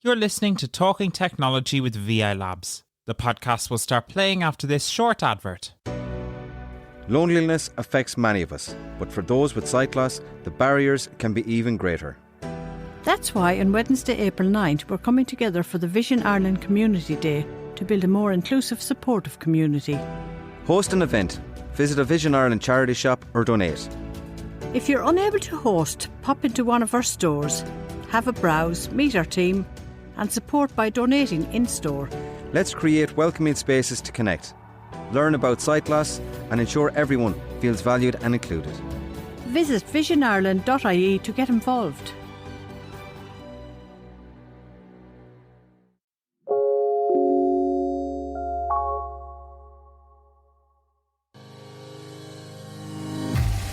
You're listening to Talking Technology with VI Labs. The podcast will start playing after this short advert. Loneliness affects many of us, but for those with sight loss, the barriers can be even greater. That's why on Wednesday, April 9th, we're coming together for the Vision Ireland Community Day to build a more inclusive, supportive community. Host an event, visit a Vision Ireland charity shop or donate. If you're unable to host, pop into one of our stores, have a browse, meet our team and support by donating in-store. Let's create welcoming spaces to connect, learn about sight loss and ensure everyone feels valued and included. Visit visionireland.ie to get involved.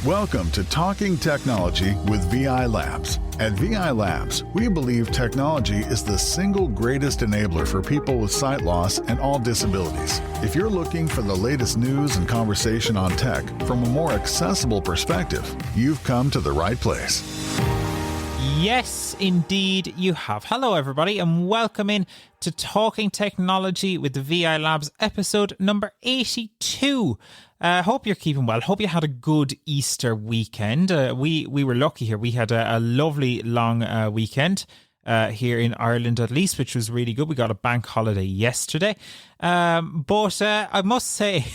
Welcome to Talking Technology with VI Labs. At VI Labs, we believe technology is the single greatest enabler for people with sight loss and all disabilities. If you're looking for the latest news and conversation on tech from a more accessible perspective, you've come to the right place. Yes, indeed you have. Hello everybody and welcome in to Talking Technology with the VI Labs episode number 82. Hope you're keeping well. Hope you had a good Easter weekend. We were lucky here. We had a lovely long weekend here in Ireland at least, which was really good. We got a bank holiday yesterday. But I must say,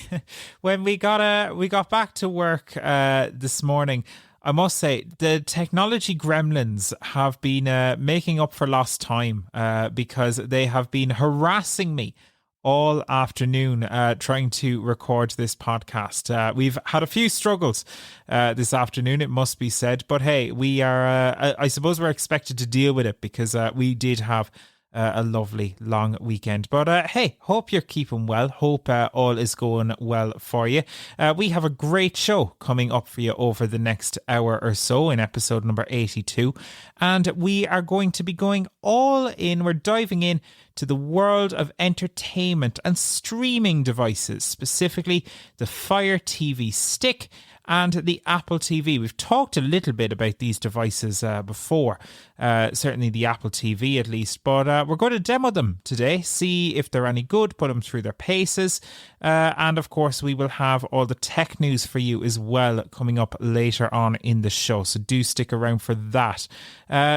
when we got back to work this morning, I must say the technology gremlins have been making up for lost time because they have been harassing me all afternoon trying to record this podcast. We've had a few struggles this afternoon, it must be said. But hey, we are, I suppose we're expected to deal with it because we did have a lovely long weekend. But hey, hope you're keeping well. Hope all is going well for you. We have a great show coming up for you over the next hour or so in episode number 82. And we are going to be going all in. We're diving in to the world of entertainment and streaming devices, specifically the Fire TV Stick and the Apple TV. We've talked a little bit about these devices before, certainly the Apple TV at least, but we're going to demo them today, see if they're any good, put them through their paces, and of course we will have all the tech news for you as well coming up later on in the show, so do stick around for that.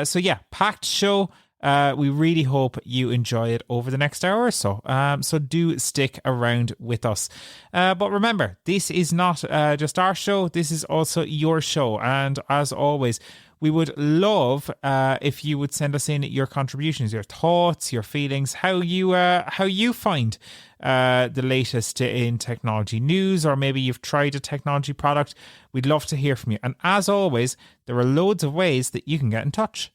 So yeah, packed show. We really hope you enjoy it over the next hour or so. So do stick around with us. But remember, this is not just our show. This is also your show. And as always, we would love if you would send us in your contributions, your thoughts, your feelings, how you find the latest in technology news, or maybe you've tried a technology product. We'd love to hear from you. And as always, there are loads of ways that you can get in touch.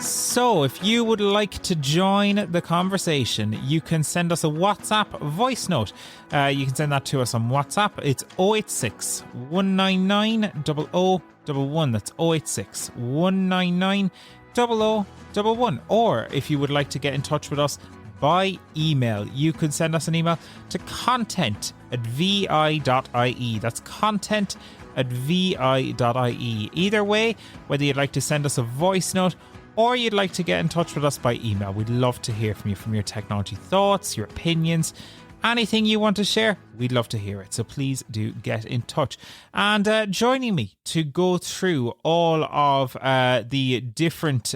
So, if you would like to join the conversation, you can send us a WhatsApp voice note. You can send that to us on WhatsApp. It's 086 199 0011. That's 086 199 0011. Or if you would like to get in touch with us by email, you could send us an email to content@vi.ie. That's content@vi.ie. Either way, whether you'd like to send us a voice note or you'd like to get in touch with us by email, we'd love to hear from you, from your technology thoughts, your opinions, anything you want to share. We'd love to hear it. So please do get in touch. And joining me to go through all of the different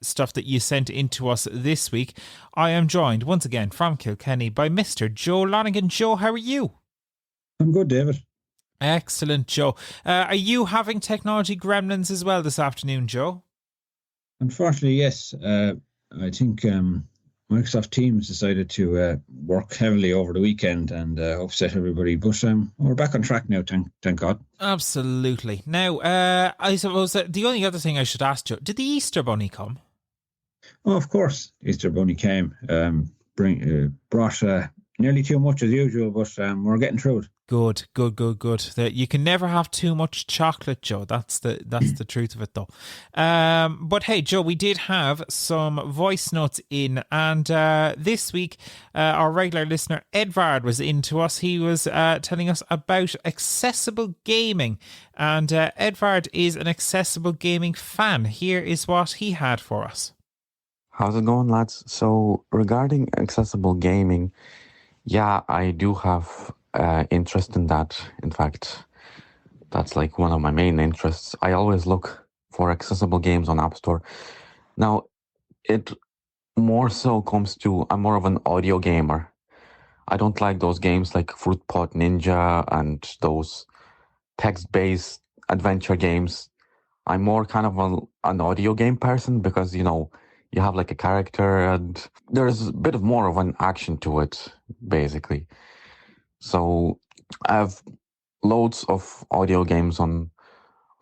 stuff that you sent in to us this week, I am joined once again from Kilkenny by Mr. Joe Lonigan. Joe, how are you? I'm good, David. Excellent, Joe. Are you having technology gremlins as well this afternoon, Joe? Unfortunately, yes. I think Microsoft Teams decided to work heavily over the weekend and upset everybody. But we're back on track now, thank God. Absolutely. Now, I suppose the only other thing I should ask you, did the Easter Bunny come? Oh, of course, Easter Bunny came. Brought nearly too much as usual, but we're getting through it. Good. That you can never have too much chocolate, Joe. That's the truth of it, though. But hey, Joe, we did have some voice notes in, and this week our regular listener Edvard was in to us. He was telling us about accessible gaming, and Edvard is an accessible gaming fan. Here is what he had for us. How's it going, lads? So regarding accessible gaming, yeah, I do have interest in that. In fact, that's like one of my main interests. I always look for accessible games on App Store. Now, it more so comes to, I'm more of an audio gamer. I don't like those games like Fruit Pot Ninja and those text-based adventure games. I'm more kind of an audio game person because, you know, you have like a character and there's a bit of more of an action to it, basically. So I have loads of audio games on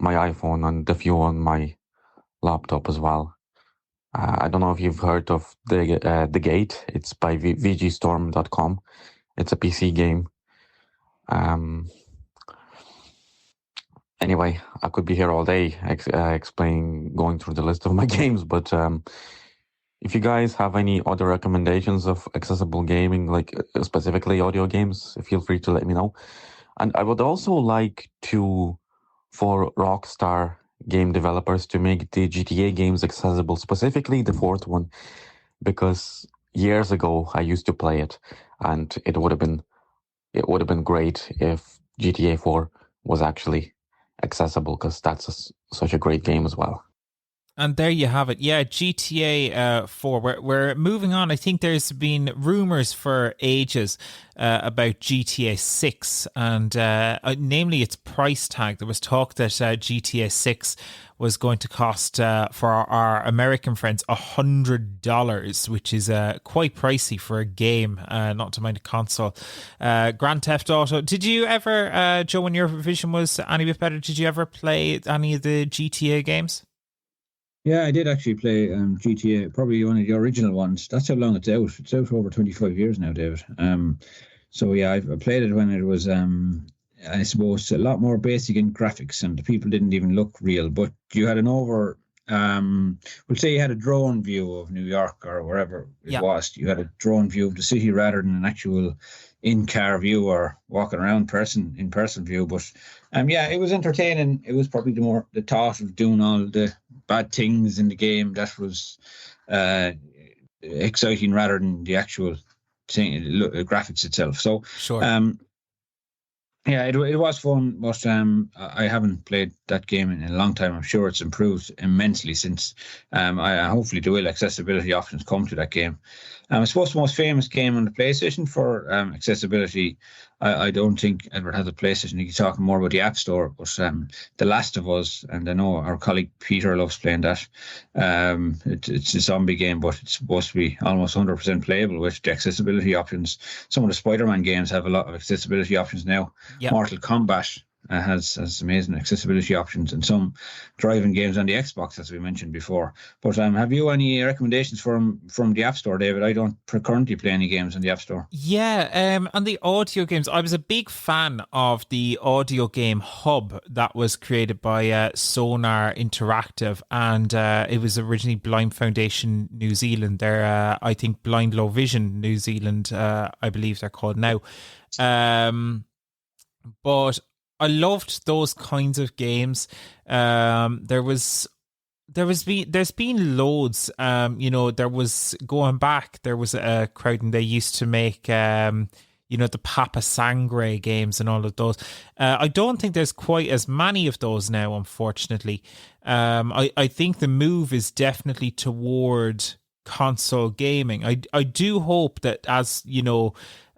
my iPhone and a few on my laptop as well. I don't know if you've heard of The Gate. It's by vgstorm.com. It's a PC game. Anyway, I could be here all day going through the list of my games, but if you guys have any other recommendations of accessible gaming, like specifically audio games, feel free to let me know. And I would also like for Rockstar game developers to make the GTA games accessible, specifically the fourth one, because years ago I used to play it, and it would have been great if GTA 4 was actually accessible, because that's such a great game as well. And there you have it. Yeah, GTA 4. We're moving on. I think there's been rumours for ages about GTA 6 and namely its price tag. There was talk that GTA 6 was going to cost for our American friends $100, which is quite pricey for a game, not to mind a console. Grand Theft Auto. Did you ever, Joe, when your vision was any bit better, did you ever play any of the GTA games? Yeah, I did actually play GTA, probably one of the original ones. That's how long it's out. It's out for over 25 years now, David. So yeah, I played it when it was, I suppose, a lot more basic in graphics, and the people didn't even look real. But you had we'll say you had a drone view of New York or wherever it was. You had a drone view of the city rather than an actual in-car view or walking around in-person view. But yeah, it was entertaining. It was probably the thought of doing all the bad things in the game that was exciting rather than the actual graphics itself. So sure. Yeah, it was fun, but I haven't played that game in a long time. I'm sure it's improved immensely since. Hopefully there will accessibility options come to that game. I suppose the most famous game on the PlayStation for accessibility, I don't think Edward has a PlayStation. He's talking more about the App Store, but The Last of Us, and I know our colleague Peter loves playing that. It's a zombie game, but it's supposed to be almost 100% playable with the accessibility options. Some of the Spider-Man games have a lot of accessibility options now. Yep. Mortal Kombat has amazing accessibility options, and some driving games on the Xbox, as we mentioned before. But have you any recommendations from the App Store, David? I don't currently play any games on the App Store. Yeah, on the audio games, I was a big fan of the audio game hub that was created by Sonar Interactive, and it was originally Blind Foundation New Zealand. They're, I think, Blind Low Vision New Zealand, I believe they're called now. But I loved those kinds of games. There's been loads. There was going back. There was a crowd, and they used to make the Papa Sangre games and all of those. I don't think there's quite as many of those now, unfortunately. I think the move is definitely toward console gaming. I do hope that as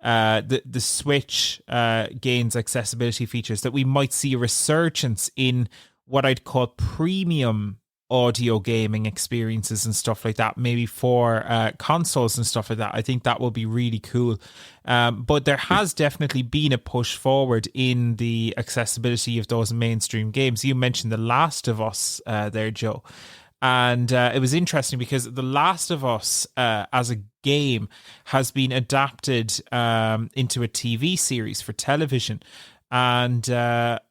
the Switch gains accessibility features, that we might see a resurgence in what I'd call premium audio gaming experiences and stuff like that, maybe for consoles and stuff like that. I think that will be really cool. But there has definitely been a push forward in the accessibility of those mainstream games. You mentioned The Last of Us there, Joe. And it was interesting because The Last of Us as a game has been adapted into a TV series for television. And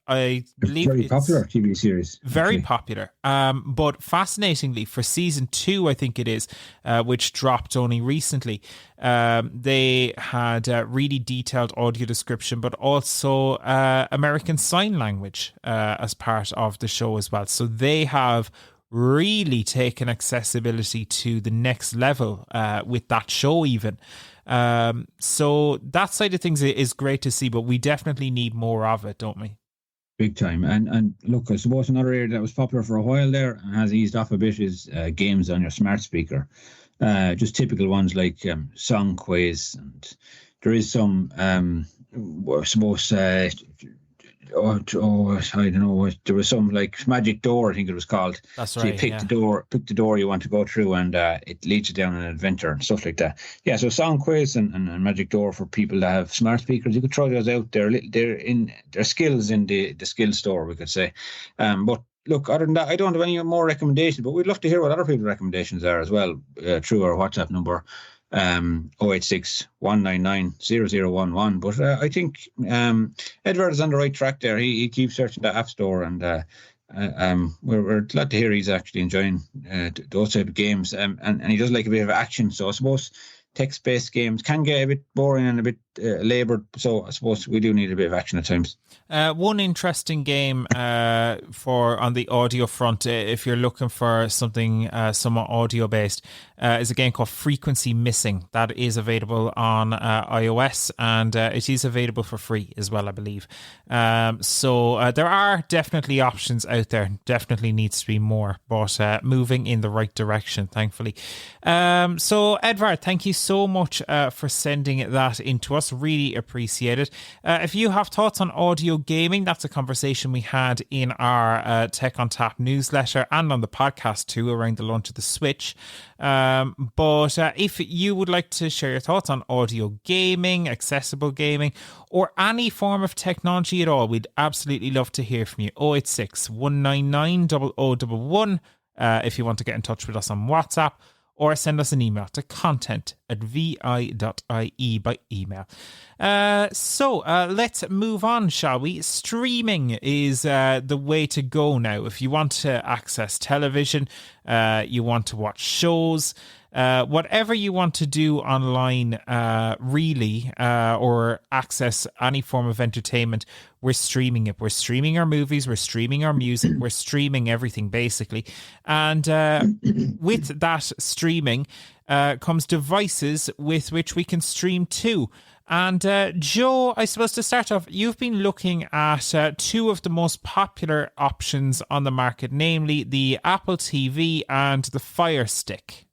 I believe it's popular TV series. Very popular. But fascinatingly, for season 2, I think it is, which dropped only recently, they had really detailed audio description, but also American Sign Language as part of the show as well. So they have really taken accessibility to the next level with that show even. So that side of things is great to see, but we definitely need more of it, don't we? Big time. And look, I suppose another area that was popular for a while there and has eased off a bit is games on your smart speaker. Just typical ones like Song Quiz, and there is some, I suppose, I don't know. There was some like Magic Door, I think it was called. That's right. So you pick the door you want to go through, and it leads you down an adventure and stuff like that. Yeah, so Song Quiz and Magic Door for people that have smart speakers. You could try those out. They're skills in the skill store, we could say. But look, other than that, I don't have any more recommendations. But we'd love to hear what other people's recommendations are as well through our WhatsApp number. 086 199 0011. But I think Edward is on the right track there. He keeps searching the App Store, and we're glad to hear he's actually enjoying those type of games. And he does like a bit of action. So I suppose text-based games can get a bit boring and a bit laboured. So I suppose we do need a bit of action at times. One interesting game for on the audio front, if you're looking for something somewhat audio based, is a game called Frequency Missing. That is available on iOS, and it is available for free as well, I believe. So there are definitely options out there. Definitely needs to be more, but moving in the right direction, thankfully. So Edvard, thank you so much for sending that in to us. Really appreciate it. If you have thoughts on audio gaming, that's a conversation we had in our Tech on Tap newsletter and on the podcast too around the launch of the Switch. But if you would like to share your thoughts on audio gaming, accessible gaming, or any form of technology at all, we'd absolutely love to hear from you. 086 199 0011 if you want to get in touch with us on WhatsApp, or send us an email to content@vi.ie by email. So let's move on, shall we? Streaming is the way to go now. If you want to access television, you want to watch shows, whatever you want to do online, really, or access any form of entertainment, we're streaming it. We're streaming our movies, we're streaming our music, we're streaming everything basically. And with that streaming comes devices with which we can stream to. And Joe, I suppose to start off, you've been looking at two of the most popular options on the market, namely the Apple TV and the Fire Stick.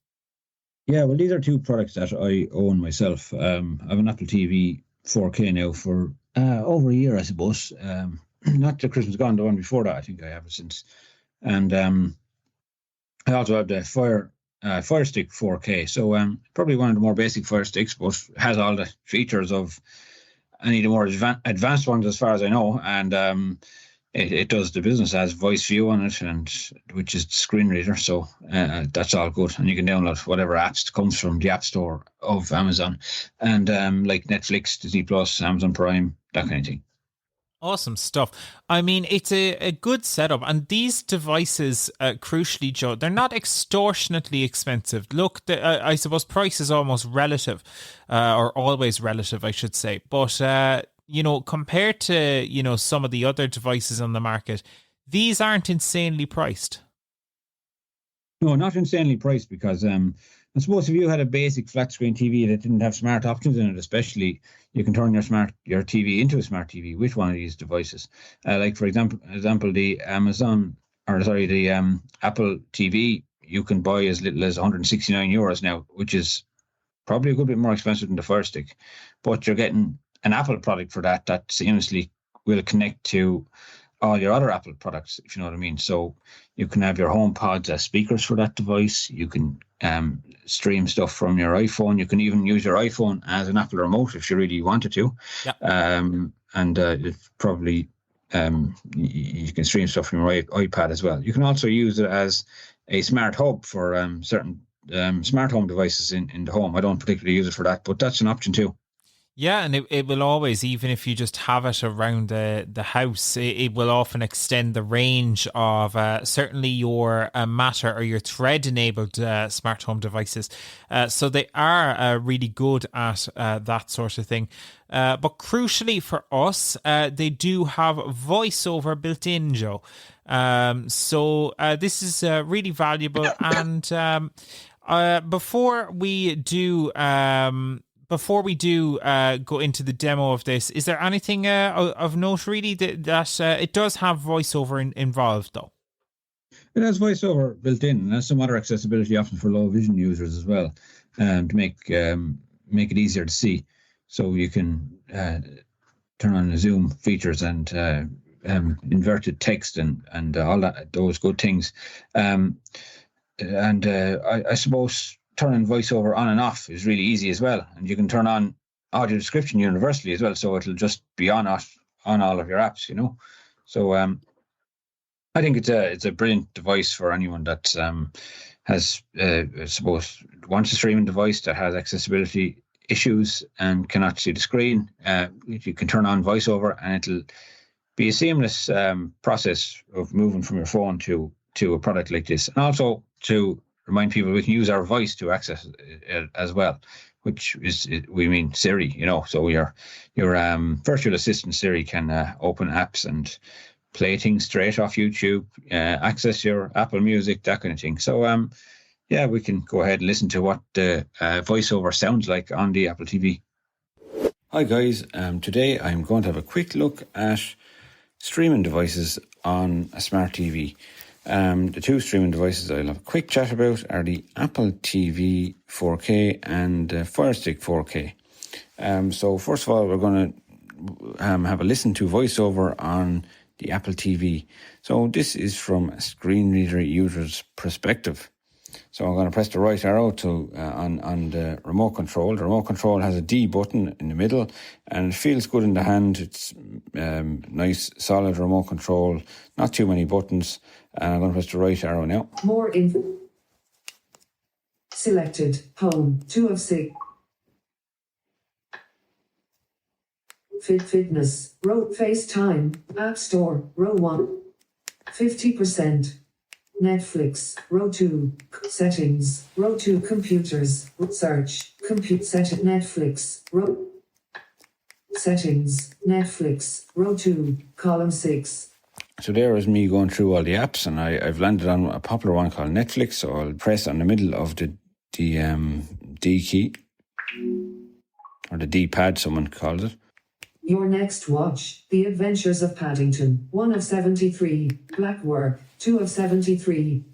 Yeah, well, these are two products that I own myself. I have an Apple TV 4K now for over a year, I suppose. Not the Christmas gone, the one before that. I think I have it since. And I also have the Fire Stick 4K. So probably one of the more basic Fire Sticks, but has all the features of any of the more advanced ones as far as I know. And it does the business, has VoiceView on it, and which is the screen reader. So that's all good. And you can download whatever apps comes from the App Store of Amazon, and like Netflix, Disney Plus, Amazon Prime, that kind of thing. Awesome stuff. I mean, it's a good setup. And these devices, crucially, Joe, they're not extortionately expensive. Look, I suppose price is almost relative, or always relative, I should say. But, compared to, some of the other devices on the market, these aren't insanely priced. No, not insanely priced, because I suppose if you had a basic flat screen TV that didn't have smart options in it, especially, you can turn your TV into a smart TV with one of these devices. Like for example, the Apple TV, you can buy as little as €169 now, which is probably a good bit more expensive than the Fire Stick. But you're getting an Apple product for that seamlessly will connect to all your other Apple products, if you know what I mean. So you can have your HomePods as speakers for that device. You can stream stuff from your iPhone. You can even use your iPhone as an Apple remote if you really wanted to. Yep. And it's probably you can stream stuff from your iPad as well. You can also use it as a smart hub for certain smart home devices in the home. I don't particularly use it for that, but that's an option too. Yeah, and it will always, even if you just have it around the house, it will often extend the range of certainly your Matter or your Thread-enabled smart home devices. So they are really good at that sort of thing. But crucially for us, they do have VoiceOver built in, Joe. So this is really valuable. And before we do go into the demo of this, is there anything of note really that it does have VoiceOver involved though? It has VoiceOver built in, and has some other accessibility options for low vision users as well, to make it easier to see. So you can turn on the zoom features and inverted text and all those good things. I suppose turning VoiceOver on and off is really easy as well, and you can turn on audio description universally as well, so it'll just be on all of your apps, you know. So I think it's a brilliant device for anyone that has I suppose wants a streaming device that has accessibility issues and cannot see the screen. You can turn on VoiceOver and it'll be a seamless process of moving from your phone to a product like this, and also to remind people we can use our voice to access it as well, which is, we mean Siri, you know. So your virtual assistant Siri can open apps and play things straight off YouTube, access your Apple Music, that kind of thing. So yeah, we can go ahead and listen to what the VoiceOver sounds like on the Apple TV. Hi guys, today I'm going to have a quick look at streaming devices on a smart TV. The two streaming devices I'll have a quick chat about are the Apple TV 4K and Fire Stick 4K. So first of all, we're going to have a listen to VoiceOver on the Apple TV. So this is from a screen reader user's perspective. So I'm going to press the right arrow on the remote control. The remote control has a D button in the middle, and it feels good in the hand. It's nice, solid remote control, not too many buttons. And I'm going to press the right arrow now. More info. Selected. Home. 2 of 6. Fitness. Row. FaceTime. App Store. Row 1. 50%. Netflix. Row 2. Settings. Row 2. Computers. Search. Compute setting. Netflix. Row. Settings. Netflix. Row 2. Column 6. So there is me going through all the apps, and I've landed on a popular one called Netflix. So I'll press on the middle of the D key, or the D pad, someone calls it. Your next watch, The Adventures of Paddington, 1 of 73, Black Work, 2 of 73.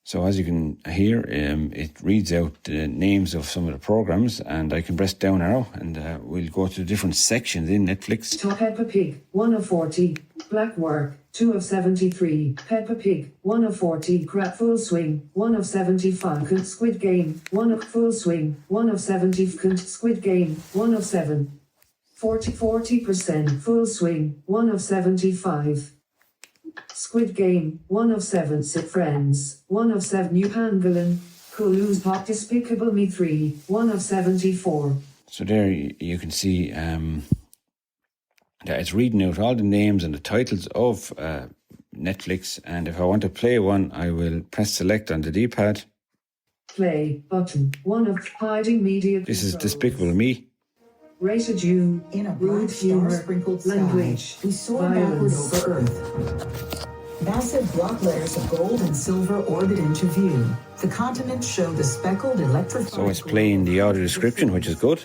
So as you can hear, it reads out the names of some of the programs, and I can press down arrow, and we'll go to the different sections in Netflix. Top Peppa Pig, 1 of 40, Black Work, 2 of 73, Peppa Pig, 1 of 40, Crap Full Swing, 1 of 75, Squid Game, 1 of Full Swing, 1 of 70, Squid Game, 1 of 7, 40% Full Swing, 1 of 75. Squid Game, 1 of 7, Friends, 1 of 7, New Pangolin, Kulu's Pop, Despicable Me 3, 1 of 74. So there you can see that it's reading out all the names and the titles of Netflix, and if I want to play one, I will press select on the D-pad. Play button, 1 of Hiding Media. This is Despicable Me. Rated U, in a rude humor, sprinkled language, sky, we soar backward violence. over Earth. Massive block layers of gold and silver orbit into view. The continents show the speckled electrified. So it's playing the audio description, which is good.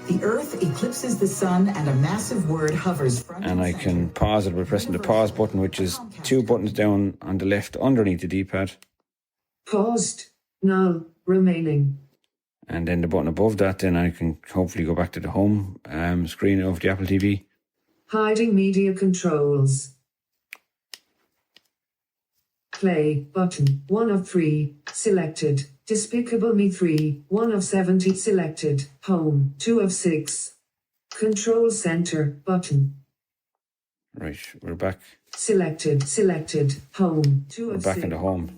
The Earth eclipses the sun, and a massive word hovers front And I can pause it by pressing the pause button, which is 2 buttons down on the left underneath the D-pad. Paused. Null. Remaining. And then the button above that, then I can hopefully go back to the home screen of the Apple TV. Hiding media controls. Play button, 1 of 3, selected. Despicable Me 3, 1 of 70, selected. Home, 2 of 6. Control center button. Right, we're back. Selected. Home, 2 We're of back 6. in the home.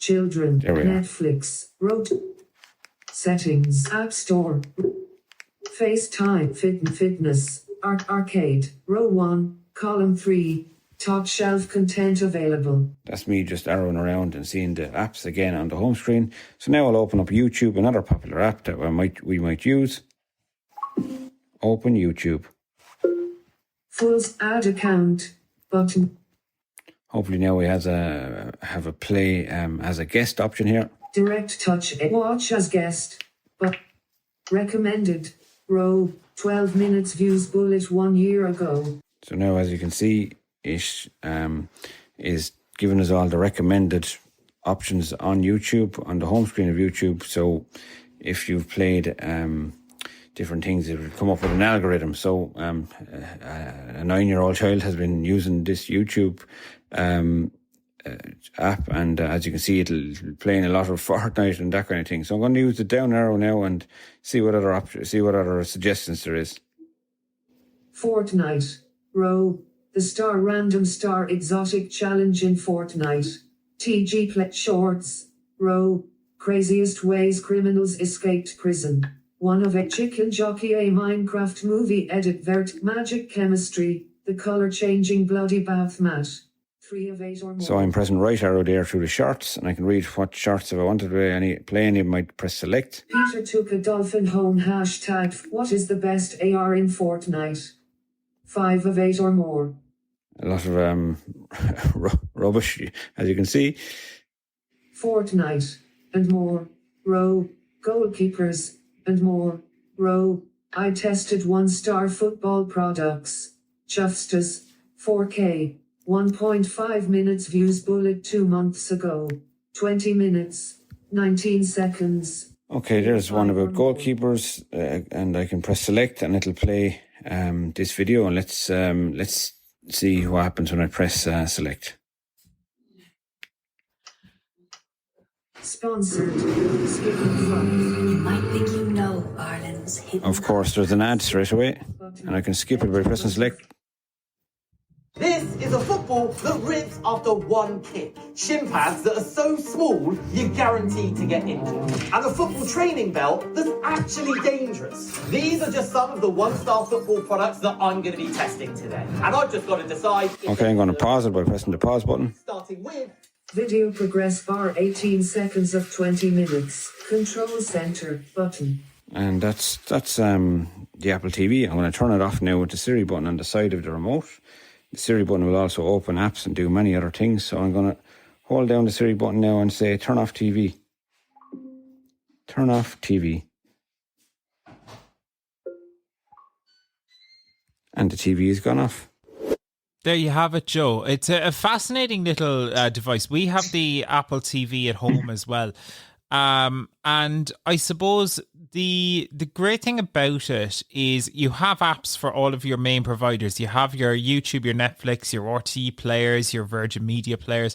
Children, There we are. Netflix, Settings, App Store, FaceTime, Fitness, Arcade, row 1, column 3, top shelf content available. That's me just arrowing around and seeing the apps again on the home screen. So now I'll open up YouTube, another popular app that we might use. Open YouTube. Full add account button. Hopefully now we have a play as a guest option here. Direct touch watch as guest. But recommended row 12 minutes views bullet 1 year ago. So now, as you can see, it is giving us all the recommended options on YouTube, on the home screen of YouTube. So if you've played different things, it will come up with an algorithm. So a 9-year-old child has been using this YouTube app, and as you can see, it'll playing a lot of Fortnite and that kind of thing. So I'm going to use the down arrow now and see what other suggestions there is. Fortnite row the star random star exotic challenge in Fortnite. TG Play Shorts row craziest ways criminals escaped prison. One of a chicken jockey, a Minecraft movie edit, vert magic chemistry, the color changing bloody bath mat. 3 of 8 or more. So I'm pressing right arrow there through the shorts, and I can read what shorts if I wanted to play any. I might press select. Peter took a dolphin home. # what is the best AR in Fortnite? 5 of 8 or more. A lot of rubbish, as you can see. Fortnite and more row goalkeepers and more row I tested 1-star football products. Chuffstas 4K 1.5 minutes views bullet 2 months ago. 20 minutes 19 seconds. Okay, there's one about goalkeepers, and I can press select and it'll play this video, and let's see what happens when I press select. Sponsored. Skipping fun. You might think you know Ireland's hidden. Of course, there's an ad straight away, and I can skip it by pressing select. This is a football that rips after one kick. Shin pads that are so small, you're guaranteed to get injured. And a football training belt that's actually dangerous. These are just some of the 1-star football products that I'm going to be testing today. And I've just got to decide... Okay, I'm going to pause it by pressing the pause button. Starting with... Video progress bar 18 seconds of 20 minutes. Control center button. And that's the Apple TV. I'm going to turn it off now with the Siri button on the side of the remote. The Siri button will also open apps and do many other things. So I'm going to hold down the Siri button now and say, turn off TV. Turn off TV. And the TV has gone off. There you have it, Joe. It's a fascinating little device. We have the Apple TV at home as well. And I suppose the great thing about it is you have apps for all of your main providers. You have your YouTube, your Netflix, your RTE players, your Virgin Media players.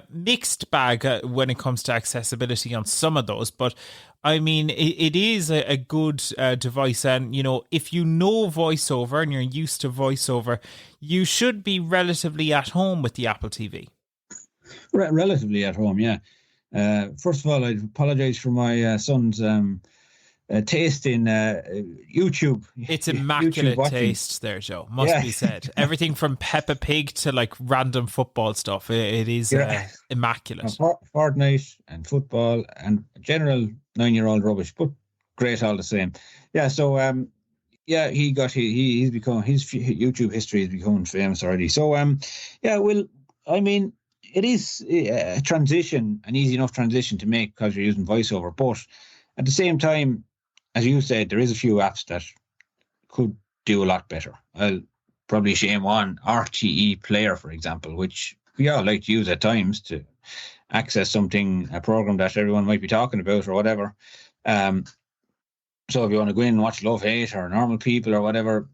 Mixed bag when it comes to accessibility on some of those, but I mean, it is a good device, and you know, if you know VoiceOver and you're used to VoiceOver, you should be relatively at home with the Apple TV. Relatively at home, yeah. First of all, I apologise for my son's taste in YouTube. It's immaculate YouTube taste there, Joe, must be said. Everything from Peppa Pig to like random football stuff. It is immaculate. Fortnite and football and general 9-year-old rubbish, but great all the same. Yeah, so he's become, his YouTube history is becoming famous already. So I mean, it is a transition, an easy enough transition to make because you're using VoiceOver, but at the same time, as you said, there is a few apps that could do a lot better. I'll probably shame on RTE Player, for example, which we all like to use at times to access a program that everyone might be talking about or whatever. So if you want to go in and watch Love, Hate or Normal People or whatever,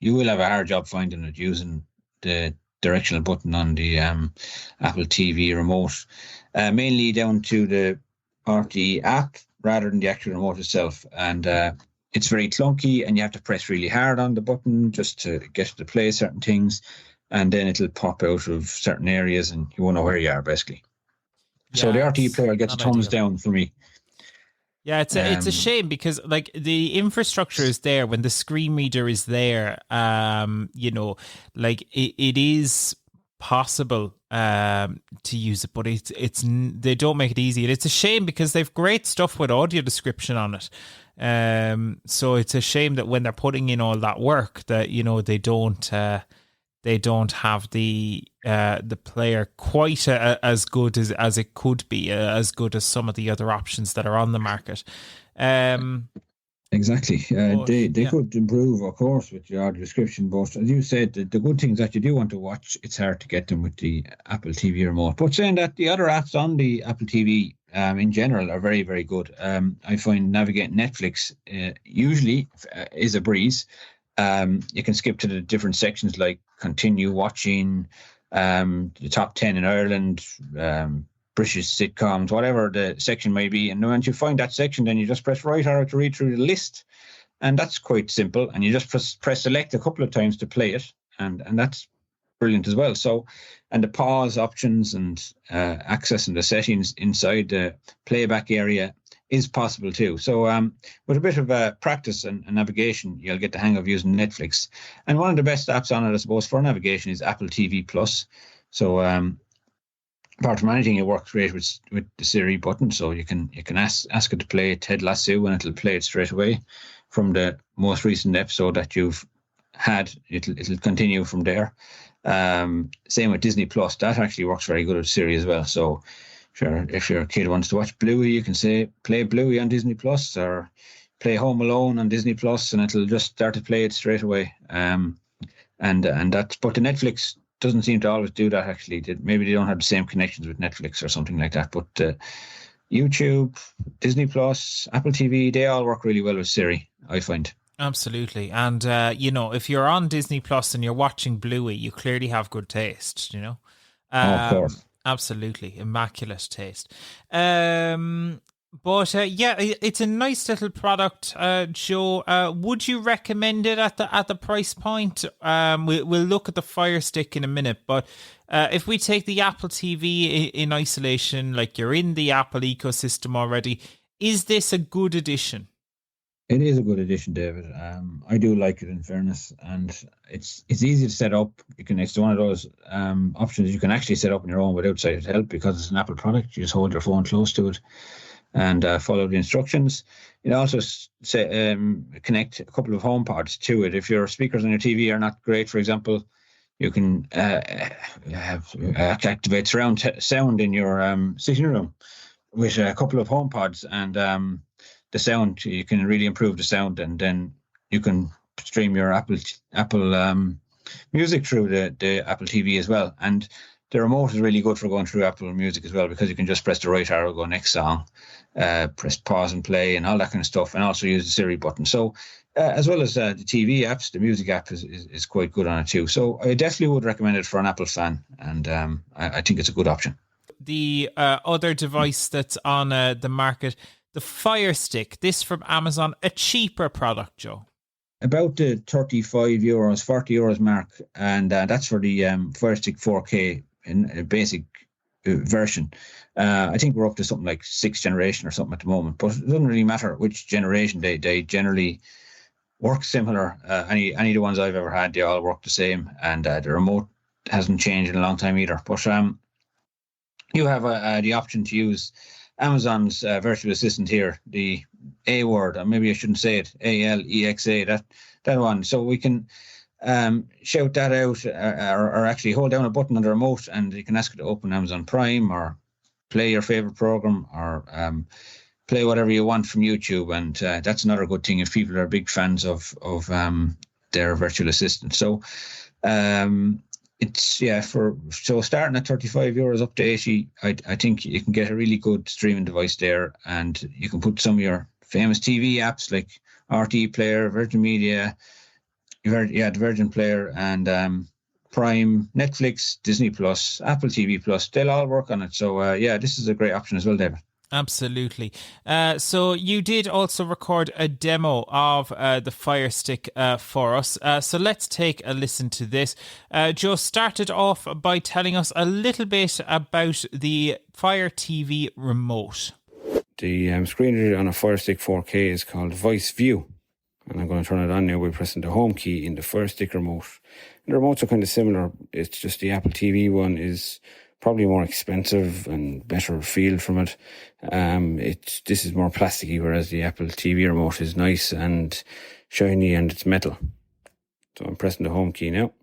you will have a hard job finding it using the directional button on the Apple TV remote, mainly down to the RTE app rather than the actual remote itself. And it's very clunky and you have to press really hard on the button just to get to play certain things. And then it'll pop out of certain areas and you won't know where you are, basically. So the RTE player gets a not thumbs ideal. down for me. Yeah, it's a shame because like the infrastructure is there when the screen reader is there. Like it is possible to use it, but it's they don't make it easy. And it's a shame because they've great stuff with audio description on it. So it's a shame that when they're putting in all that work that they don't have the player quite as good as it could be, as good as some of the other options that are on the market. Exactly. They could improve, of course, with your description. But as you said, the good things that you do want to watch, it's hard to get them with the Apple TV remote. But saying that, the other apps on the Apple TV in general are very, very good. I find navigating Netflix usually is a breeze. You can skip to the different sections like continue watching, the top 10 in Ireland, British sitcoms, whatever the section may be. And once you find that section, then you just press right arrow to read through the list. And that's quite simple. And you just press select a couple of times to play it. And that's brilliant as well. So, and the pause options and accessing the settings inside the playback area is possible too. So with a bit of practice and navigation, you'll get the hang of using Netflix. And one of the best apps on it, I suppose, for navigation is Apple TV Plus. So apart from anything, it works great with the Siri button. So you can ask it to play Ted Lasso and it'll play it straight away from the most recent episode that you've had. It'll continue from there. Same with Disney Plus. That actually works very good with Siri as well. So if your kid wants to watch Bluey, you can say play Bluey on Disney Plus or play Home Alone on Disney Plus, and it'll just start to play it straight away. And that's, but the Netflix doesn't seem to always do that. Actually, maybe they don't have the same connections with Netflix or something like that. But YouTube, Disney Plus, Apple TV, they all work really well with Siri, I find. Absolutely. And if you're on Disney Plus and you're watching Bluey, you clearly have good taste. Of course. Absolutely. Immaculate taste. But it's a nice little product, Joe. Would you recommend it at the price point? We'll look at the Fire Stick in a minute, but if we take the Apple TV in isolation, like you're in the Apple ecosystem already, is this a good addition? It is a good addition, David. I do like it, in fairness, and it's easy to set up. It's one of those options you can actually set up on your own without sighted help because it's an Apple product. You just hold your phone close to it and follow the instructions. It also connect a couple of home pods to it. If your speakers on your TV are not great, for example, you can activate surround sound in your sitting room with a couple of home pods, and the sound, you can really improve the sound, and then you can stream your Apple Music through the Apple TV as well. And the remote is really good for going through Apple Music as well, because you can just press the right arrow, go next song, press pause and play and all that kind of stuff, and also use the Siri button. So as well as the TV apps, the music app is quite good on it too. So I definitely would recommend it for an Apple fan, and I think it's a good option. The other device that's on the market, the Fire Stick, this from Amazon, a cheaper product, Joe. About the €35, €40 mark, and that's for the Fire Stick 4K in a basic version. I think we're up to something like 6th generation or something at the moment, but it doesn't really matter which generation. They generally work similar. Any of the ones I've ever had, they all work the same, and the remote hasn't changed in a long time either. But you have the option to use Amazon's virtual assistant here, the A word, or maybe I shouldn't say it, Alexa, that one. So we can shout that out, or actually hold down a button on the remote, and you can ask it to open Amazon Prime or play your favorite program, or play whatever you want from YouTube. And that's another good thing if people are big fans of their virtual assistant. So it's so starting at €35 up to 80, I think you can get a really good streaming device there, and you can put some of your famous TV apps like RTE Player, Virgin Media, the Virgin Player, and Prime, Netflix, Disney Plus, Apple TV Plus. They'll all work on it. So this is a great option as well, David. Absolutely. So you did also record a demo of the Fire Stick for us. So let's take a listen to this. Joe started off by telling us a little bit about the Fire TV remote. The screen reader on a Fire Stick 4K is called VoiceView. And I'm going to turn it on now by pressing the home key in the Fire Stick remote. And the remotes are kind of similar. It's just the Apple TV one is probably more expensive and better feel from it. This is more plasticky, whereas the Apple TV remote is nice and shiny and it's metal. So I'm pressing the home key now.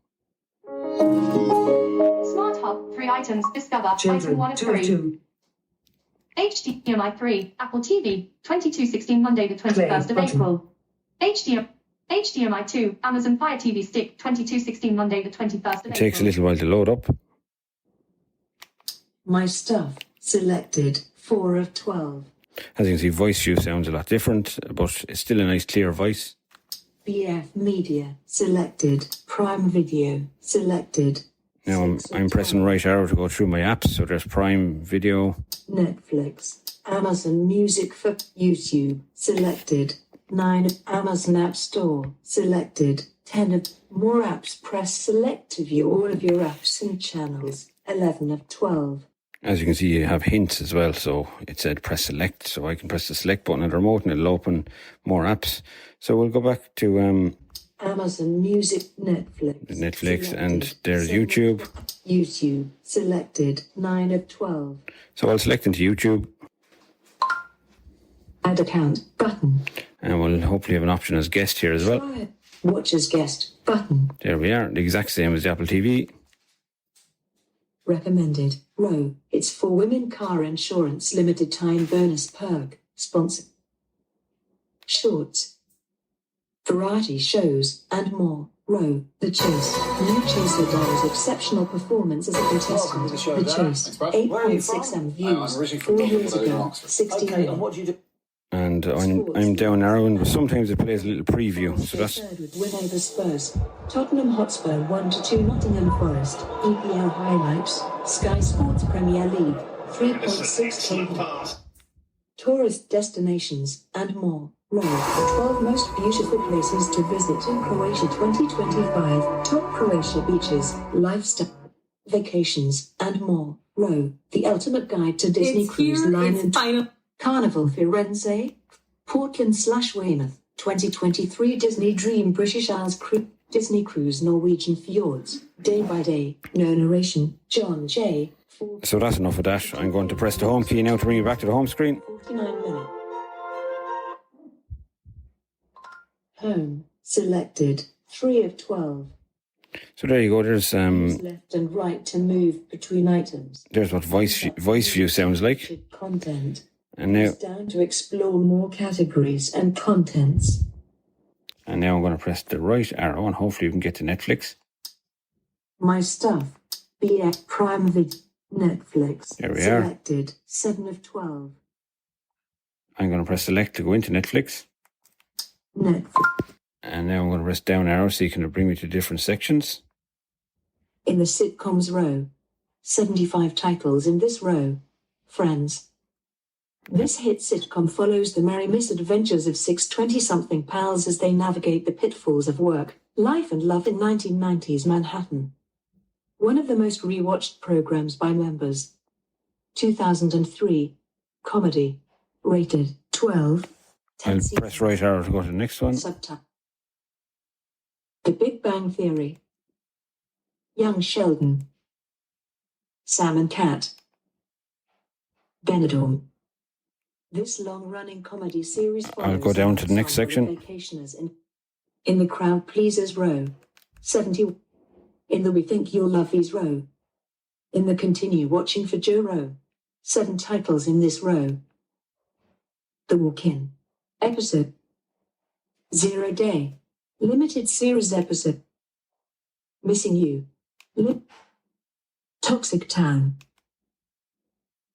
Smart Hub, 3 items, discover, Children, item 1 of 3. 2. HDMI 3, Apple TV, 2216 Monday the 21st Play of button. April. HDMI 2, Amazon Fire TV Stick, 2216 Monday the 21st of April. It takes a little while to load up. My stuff, selected, 4 of 12. As you can see, VoiceView sounds a lot different, but it's still a nice clear voice. BF Media, selected, Prime Video, selected. Now I'm pressing right arrow to go through my apps. So there's Prime Video, Netflix, Amazon Music for YouTube, selected. 9 Amazon App Store, selected. 10 of more apps, press select to view all of your apps and channels, 11 of 12. As you can see, you have hints as well. So it said press select. So I can press the select button on the remote and it'll open more apps. So we'll go back to Amazon Music, Netflix. Netflix, selected. and there's 7 YouTube. YouTube, selected, 9 of 12. So I'll select into YouTube. Add account, button. And we'll hopefully have an option as guest here as well. Try it. Watch as guest, button. There we are. The exact same as the Apple TV. Recommended, row. It's for women car insurance limited time bonus perk, sponsor. Shorts. Variety shows, and more. Row. The Chase. New Chaser Dolls exceptional performance as a contestant. The Chase. 8.6M views. 4 years ago. 16 million. what do you do? And I'm down arrowing, but sometimes it plays a little preview. So that's Third with win over Spurs. Tottenham Hotspur 1-2 Nottingham Forest. EPL highlights. Sky Sports Premier League. 3.6 TV. Tourist destinations and more. Row. 12 most beautiful places to visit in Croatia 2025. Top Croatia beaches, lifestyle, vacations, and more. Row. The ultimate guide to Disney Cruise Line and Carnival Firenze, Portland/Weymouth, 2023 Disney Dream British Isles Disney Cruise Norwegian Fjords, day by day, no narration, John J. So that's enough of that. I'm going to press the home key now to bring you back to the home screen. 49 minutes. Home, selected, 3 of 12. So there you go. There's Use left and right to move between items. there's what VoiceView sounds like. Content. And now Press down to explore more categories and contents. I'm going to press the right arrow and hopefully we can get to Netflix. My stuff, BF Prime Video, Netflix. There we are. Selected, 7 of 12. I'm going to press select to go into Netflix. Netflix. And now I'm going to press down arrow so you can bring me to different sections. In the sitcoms row, 75 titles in this row. Friends. This hit sitcom follows the merry misadventures of 6 20-something pals as they navigate the pitfalls of work, life and love in 1990s Manhattan. One of the most rewatched programs by members. 2003. Comedy. Rated 12. I'll press right arrow to go to the next one. Subtitle. The Big Bang Theory. Young Sheldon. Sam and Cat. Benidorm. This long-running comedy series I'll go down to the next section. Vacationers in the Crowd Pleasers row. 70. In the We Think You'll Love These row. In the Continue Watching for Joe row. 7 titles in this row. The Walk-In. Episode. 0 Day. Limited series episode. Missing You. Toxic Town.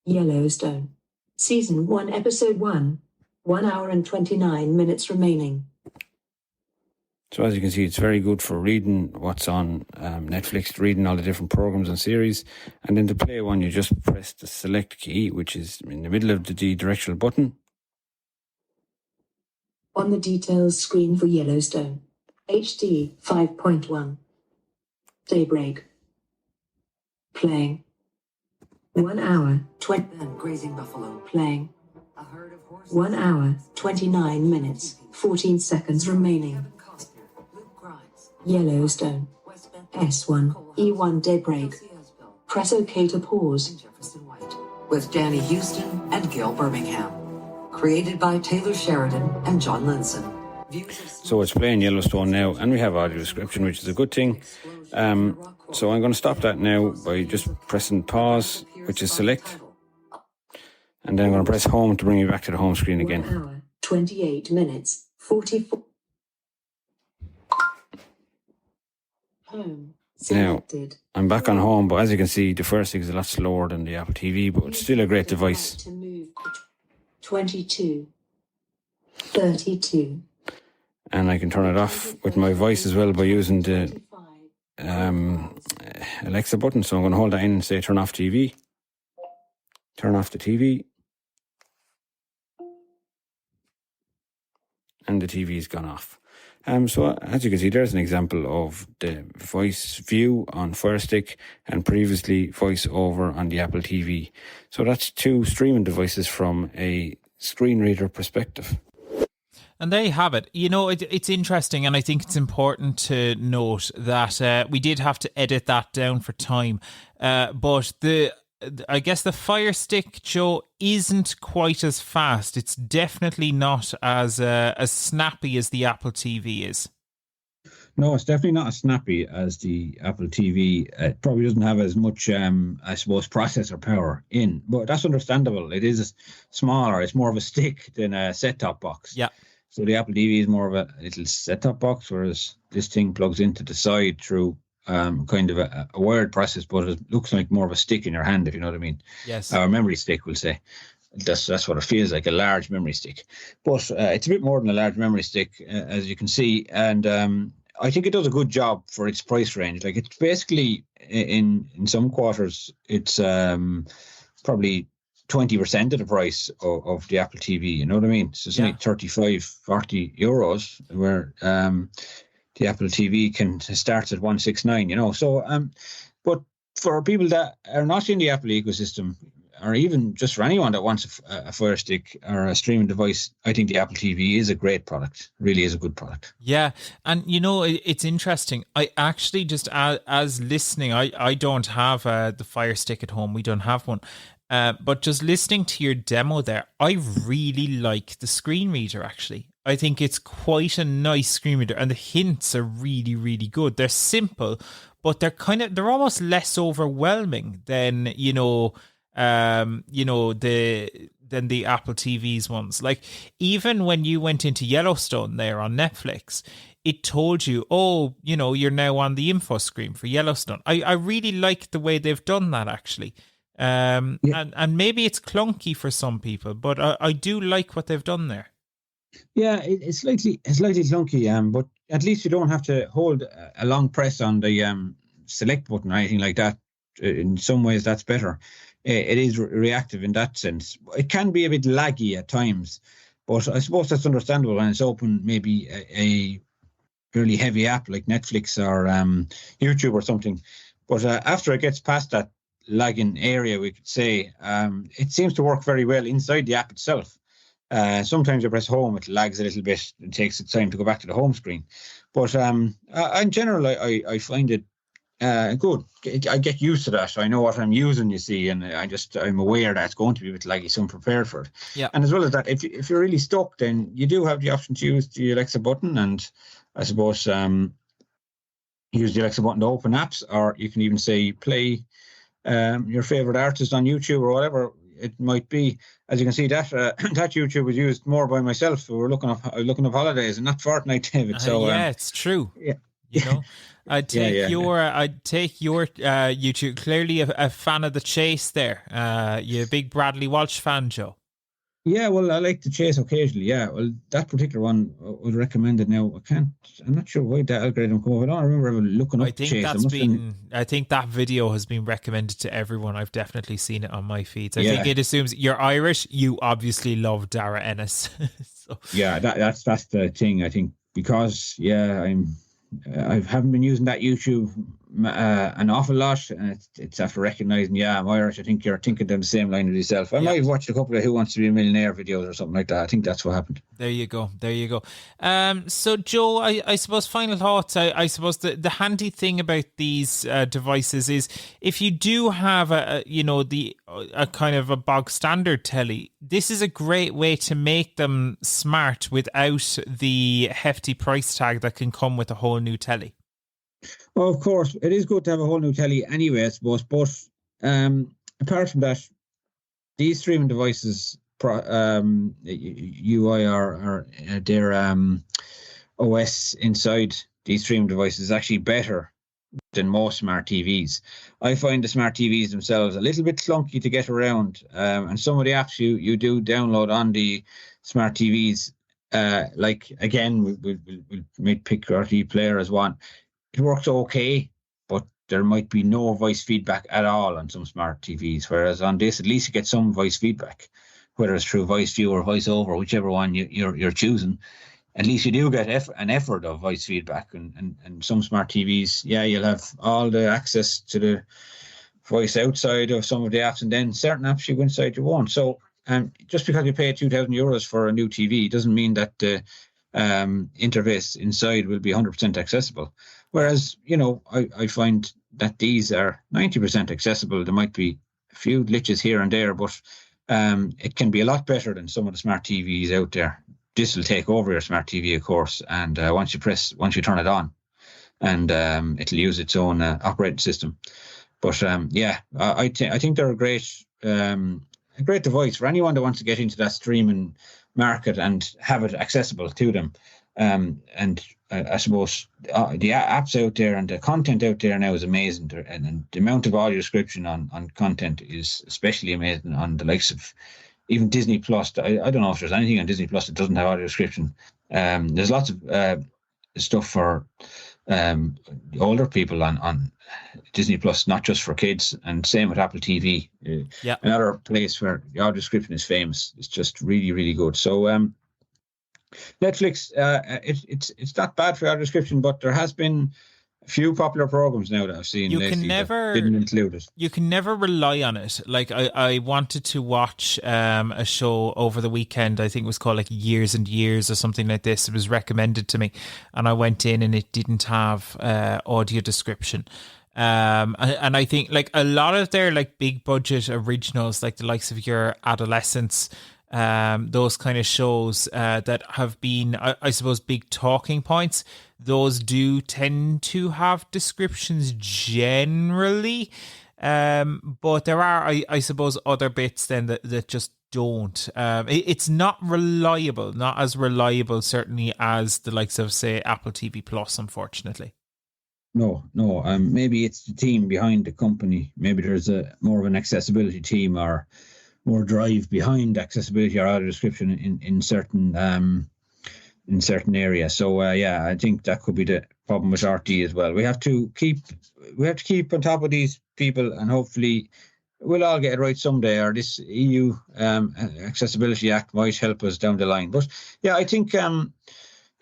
Yellowstone. Season 1 Episode 1. 1 hour and 29 minutes remaining. So as you can see, it's very good for reading what's on Netflix, reading all the different programs and series. And then to play one, you just press the select key, which is in the middle of the D directional button. On the details screen for Yellowstone, HD 5.1. Daybreak. Playing. 1 hour, 20. Grazing buffalo. Playing. A herd of horses. 1 hour, 29 minutes, 14 seconds remaining. Yellowstone. S1, E1 Daybreak. Press OK to pause. With Danny Houston and Gil Birmingham. Created by Taylor Sheridan and John Linson. So it's playing Yellowstone now, and we have audio description, which is a good thing. So I'm going to stop that now by just pressing pause, which is select. And then I'm going to press home to bring me back to the home screen again. 1 hour, 28 minutes, 44. Home. Selected. Now, I'm back on home, but as you can see, the Fire Stick is a lot slower than the Apple TV, but it's still a great device. To move 22. 32. And I can turn it off with my voice as well by using the Alexa button. So I'm going to hold that in and say turn off TV. Turn off the TV. And the TV's gone off. So as you can see, there's an example of the VoiceView on Fire Stick and previously VoiceOver on the Apple TV. So that's two streaming devices from a screen reader perspective. And there you have it. You know, it's interesting, and I think it's important to note that we did have to edit that down for time. But I guess the Fire Stick, Joe, isn't quite as fast. It's definitely not as snappy as the Apple TV is. No, it's definitely not as snappy as the Apple TV. It probably doesn't have as much, I suppose, processor power in. But that's understandable. It is smaller. It's more of a stick than a set-top box. Yeah. So the Apple TV is more of a little set-top box, whereas this thing plugs into the side through kind of a wired process, but it looks like more of a stick in your hand, if you know what I mean. Yes. Or a memory stick, we'll say. That's what it feels like, a large memory stick. But it's a bit more than a large memory stick, as you can see. And I think it does a good job for its price range. Like, it's basically, in some quarters, it's probably 20% of the price of the Apple TV, you know what I mean? So it's only 35, 40 euros, where the Apple TV starts at 169, you know. So, but for people that are not in the Apple ecosystem, or even just for anyone that wants a Fire Stick or a streaming device, I think the Apple TV is a great product. Really is a good product. Yeah. And, you know, it's interesting. I actually just, as listening, I don't have the Fire Stick at home. We don't have one. But just listening to your demo there, I really like the screen reader, actually. I think it's quite a nice screen reader, and the hints are really, really good. They're simple, but they're almost less overwhelming than, than the Apple TV's ones. Like, even when you went into Yellowstone there on Netflix, it told you, you're now on the info screen for Yellowstone. I really like the way they've done that, actually. And maybe it's clunky for some people, but I do like what they've done there. Yeah, it's slightly clunky, but at least you don't have to hold a long press on the select button or anything like that. In some ways, that's better. It is reactive in that sense. It can be a bit laggy at times, but I suppose that's understandable when it's open maybe a really heavy app like Netflix or YouTube or something. But after it gets past that lagging area, we could say, it seems to work very well inside the app itself. Sometimes you press home, it lags a little bit. It takes its time to go back to the home screen. But in general, I find it good. I get used to that. I know what I'm using, you see, and I'm aware that it's going to be a bit laggy, so I'm prepared for it. Yeah. And as well as that, if you're really stuck, then you do have the option to use the Alexa button, and I suppose use the Alexa button to open apps, or you can even say play your favorite artist on YouTube or whatever it might be. As you can see, that that YouTube was used more by myself. We were looking up holidays and not Fortnite, David. So it's true. Yeah, you know, I'd take your YouTube. Clearly, a fan of the chase there. You're a big Bradley Walsh fan, Joe. Yeah, well, I like to chase occasionally. Yeah, well, that particular one was recommended. Now I'm not sure why that algorithm come up. I don't remember ever looking up chase. I think that video has been recommended to everyone. I've definitely seen it on my feeds. I think it assumes you're Irish. You obviously love Dara Ennis. So. Yeah, that's the thing. I think because I haven't been using that YouTube an awful lot, and it's after recognising, I'm Irish. I think you're thinking down the same line as yourself. I might have watched a couple of Who Wants to Be a Millionaire videos or something like that. I think that's what happened. There you go. So, Joe, I suppose final thoughts. I suppose the handy thing about these devices is if you do have a kind of a bog standard telly, this is a great way to make them smart without the hefty price tag that can come with a whole new telly. Well, of course, it is good to have a whole new telly anyway, I suppose. But apart from that, these streaming devices, UI or their OS inside these streaming devices is actually better than most smart TVs. I find the smart TVs themselves a little bit clunky to get around, and some of the apps you do download on the smart TVs, like again, we'll pick RT Player as one. It works okay, but there might be no voice feedback at all on some smart TVs. Whereas on this, at least you get some voice feedback, whether it's through VoiceView or VoiceOver, whichever one you're choosing. At least you do get an effort of voice feedback. And some smart TVs, you'll have all the access to the voice outside of some of the apps, and then certain apps you go inside you won't. So just because you pay €2,000 for a new TV doesn't mean that the interface inside will be 100% accessible. Whereas, I find that these are 90% accessible. There might be a few glitches here and there, but it can be a lot better than some of the smart TVs out there. This will take over your smart TV, of course, and once you turn it on, and it'll use its own operating system. But I think they're a great device for anyone that wants to get into that streaming market and have it accessible to them. And I suppose the apps out there and the content out there now is amazing, and the amount of audio description on content is especially amazing on the likes of even Disney Plus. I don't know if there's anything on Disney Plus that doesn't have audio description. There's lots of stuff for older people on Disney Plus, not just for kids, and same with Apple TV. Another place where the audio description is famous. It's just really, really good. So Netflix, it's not bad for audio description, but there has been a few popular programs now that I've seen lately that didn't include it. You can never rely on it. Like I wanted to watch a show over the weekend. I think it was called like Years and Years or something like this. It was recommended to me, and I went in and it didn't have audio description. And I think like a lot of their like big budget originals, like the likes of your Adolescence, those kind of shows that have been, I suppose, big talking points, those do tend to have descriptions generally, but there are, I suppose, other bits then that just don't. It's not reliable, not as reliable certainly as the likes of, say, Apple TV Plus, unfortunately. No. Maybe it's the team behind the company. Maybe there's more of an accessibility team or more drive behind accessibility or audio description in certain areas. So I think that could be the problem with RT as well. We have to keep on top of these people, and hopefully we'll all get it right someday, or this EU Accessibility Act might help us down the line. But yeah, I think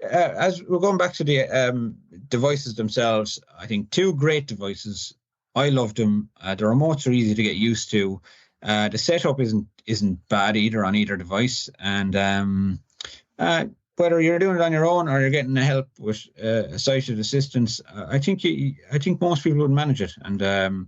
as we're going back to the devices themselves, I think two great devices. I love them. The remotes are easy to get used to. The setup isn't bad either on either device, and whether you're doing it on your own or you're getting help with a sighted assistance, I think most people would manage it. And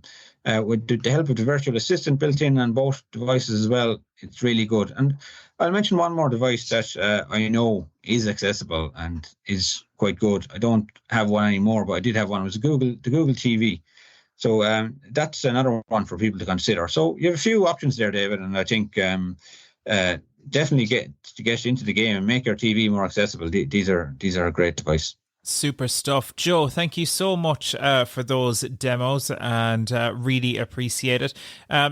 with the help of the virtual assistant built in on both devices as well, it's really good. And I'll mention one more device that I know is accessible and is quite good. I don't have one anymore, but I did have one. It was the Google TV. So that's another one for people to consider. So you have a few options there, David, and I think definitely get into the game and make your TV more accessible. These are a great device. Super stuff. Joe, thank you so much for those demos and really appreciate it.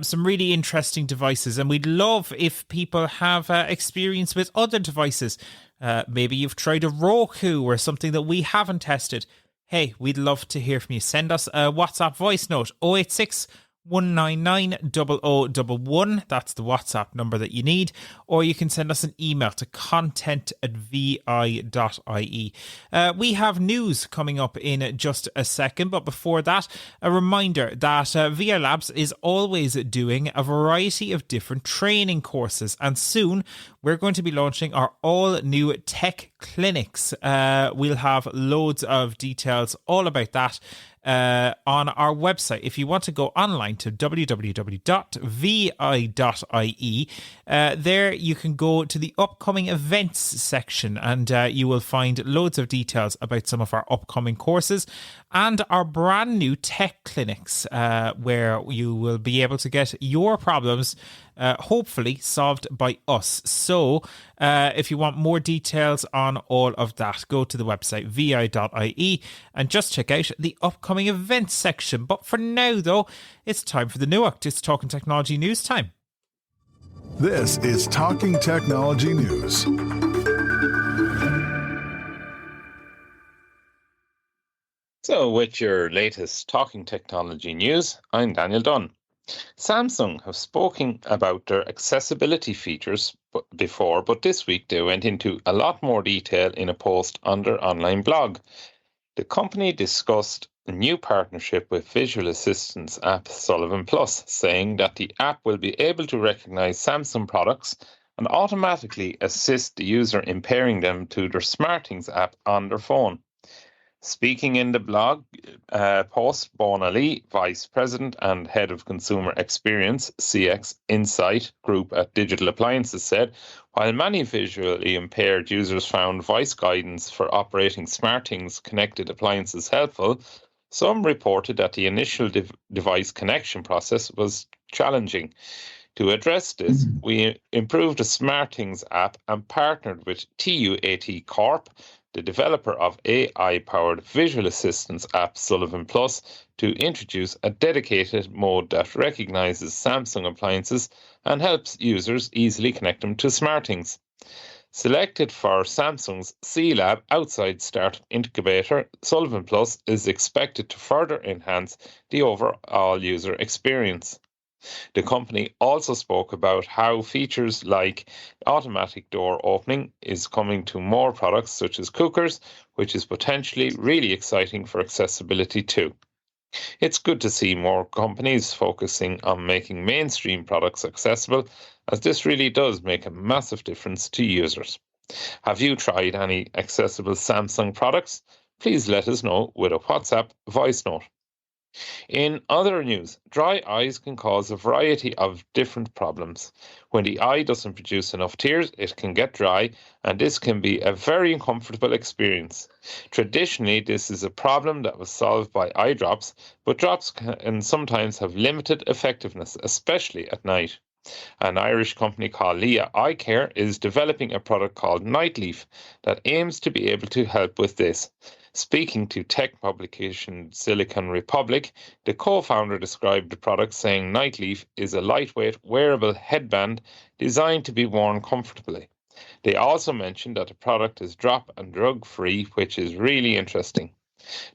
Some really interesting devices, and we'd love if people have experience with other devices. Maybe you've tried a Roku or something that we haven't tested. Hey, we'd love to hear from you. Send us a WhatsApp voice note, 086 199 0011. That's the WhatsApp number that you need. Or you can send us an email to content@vi.ie. We have news coming up in just a second. But before that, a reminder that VI Labs is always doing a variety of different training courses. And soon we're going to be launching our all new tech clinics. We'll have loads of details all about that on our website. If you want to go online to www.vi.ie, there you can go to the upcoming events section, and you will find loads of details about some of our upcoming courses and our brand new tech clinics, where you will be able to get your problems hopefully solved by us. So if you want more details on all of that, go to the website vi.ie and just check out the upcoming events section. But for now, though, it's time for the Newark. It's Talking Technology News time. This is Talking Technology News. So with your latest Talking Technology News, I'm Daniel Dunn. Samsung have spoken about their accessibility features before, but this week they went into a lot more detail in a post on their online blog. The company discussed a new partnership with visual assistance app Sullivan Plus, saying that the app will be able to recognize Samsung products and automatically assist the user in pairing them to their SmartThings app on their phone. Speaking in the blog post, Bon Ali, Vice President and Head of Consumer Experience, CX Insight Group at Digital Appliances, said, while many visually impaired users found voice guidance for operating SmartThings connected appliances helpful, some reported that the initial device connection process was challenging. To address this, we improved the SmartThings app and partnered with TUAT Corp, the developer of AI-powered visual assistance app Sullivan Plus, to introduce a dedicated mode that recognizes Samsung appliances and helps users easily connect them to SmartThings. Selected for Samsung's C-Lab outside startup incubator, Sullivan Plus is expected to further enhance the overall user experience. The company also spoke about how features like automatic door opening is coming to more products such as cookers, which is potentially really exciting for accessibility too. It's good to see more companies focusing on making mainstream products accessible, as this really does make a massive difference to users. Have you tried any accessible Samsung products? Please let us know with a WhatsApp voice note. In other news, dry eyes can cause a variety of different problems. When the eye doesn't produce enough tears, it can get dry, and this can be a very uncomfortable experience. Traditionally, this is a problem that was solved by eye drops, but drops can sometimes have limited effectiveness, especially at night. An Irish company called Leah Eye Care is developing a product called Nightleaf that aims to be able to help with this. Speaking to tech publication Silicon Republic, the co-founder described the product saying Nightleaf is a lightweight wearable headband designed to be worn comfortably. They also mentioned that the product is drop and drug free, which is really interesting.